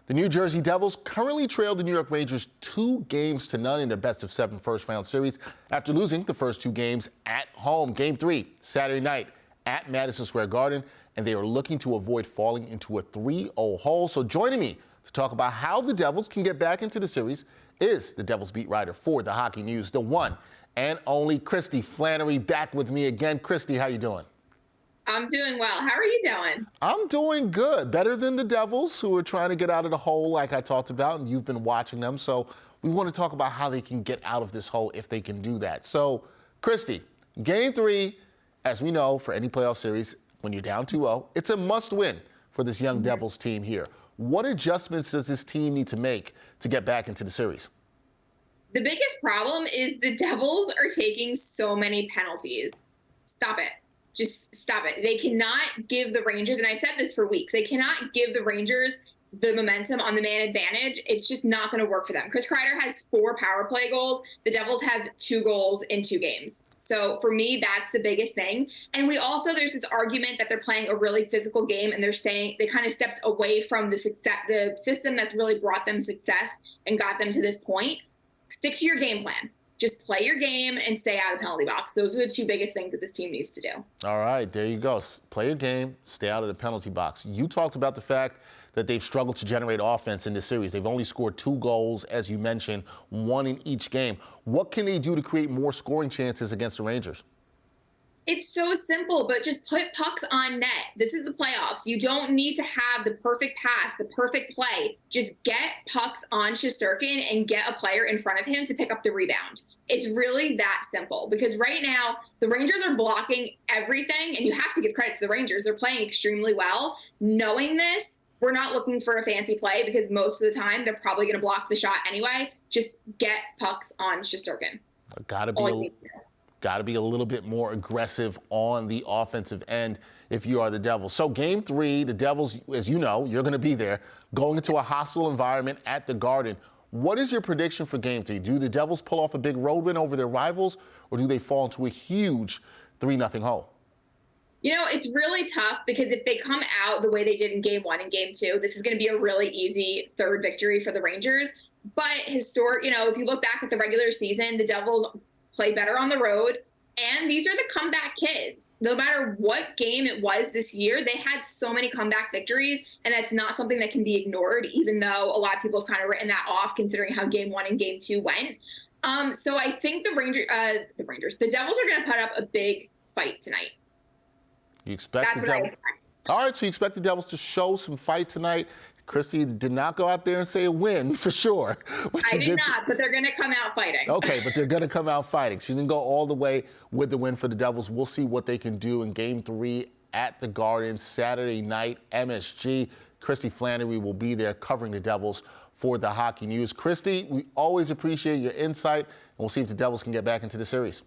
The New Jersey Devils currently trail the New York Rangers 2-0 in the best-of-7 first-round series after losing the first 2 games at home. Game 3, Saturday night at Madison Square Garden, and they are looking to avoid falling into a 3-0 hole. So joining me to talk about how the Devils can get back into the series is the Devils beat writer for the Hockey News, the one and only Kristy Flannery, back with me again. Kristy, how you doing? I'm doing well. How are you doing? I'm doing good. Better than the Devils, who are trying to get out of the hole like I talked about, and you've been watching them. So we want to talk about how they can get out of this hole if they can do that. So, Kristy, Game 3, as we know, for any playoff series, when you're down 2-0, it's a must-win for this young Devils team here. What adjustments does this team need to make to get back into the series? The biggest problem is the Devils are taking so many penalties. Stop it. Just stop it. They cannot give the Rangers, and I've said this for weeks, they cannot give the Rangers the momentum on the man advantage. It's just not going to work for them. Chris Kreider has 4 power play goals. The Devils have 2 goals in 2 games. So for me, that's the biggest thing. And there's this argument that they're playing a really physical game, and they kind of stepped away from the system that's really brought them success and got them to this point. Stick to your game plan. Just play your game and stay out of the penalty box. Those are the 2 biggest things that this team needs to do. All right, there you go. Play your game, stay out of the penalty box. You talked about the fact that they've struggled to generate offense in this series. They've only scored 2 goals, as you mentioned, 1 in each game. What can they do to create more scoring chances against the Rangers? It's so simple, but just put pucks on net. This is the playoffs. You don't need to have the perfect pass, the perfect play. Just get pucks on Shesterkin and get a player in front of him to pick up the rebound. It's really that simple, because right now the Rangers are blocking everything, and you have to give credit to the Rangers. They're playing extremely well. Knowing this, we're not looking for a fancy play, because most of the time they're probably going to block the shot anyway. Just get pucks on Shesterkin. Got to be a little bit more aggressive on the offensive end if you are the Devils. So Game 3, the Devils, as you know, you're going to be there, going into a hostile environment at the Garden. What is your prediction for Game 3? Do the Devils pull off a big road win over their rivals, or do they fall into a huge 3-0 hole? You know, it's really tough, because if they come out the way they did in Game 1 and Game 2, this is going to be a really easy 3rd victory for the Rangers. But if you look back at the regular season, the Devils play better on the road, and these are the comeback kids. No matter what game it was this year, they had so many comeback victories, and that's not something that can be ignored, even though a lot of people have kind of written that off considering how Game 1 and Game 2 went. So I think the Devils are going to put up a big fight tonight. You expect That's what I expect. All right, so you expect the Devils to show some fight tonight. Kristy did not go out there and say a win for sure. I did not, but they're going to come out fighting. Okay, but they're going to come out fighting. She didn't go all the way with the win for the Devils. We'll see what they can do in Game 3 at the Garden Saturday night, MSG. Kristy Flannery will be there covering the Devils for the Hockey News. Kristy, we always appreciate your insight, and we'll see if the Devils can get back into the series.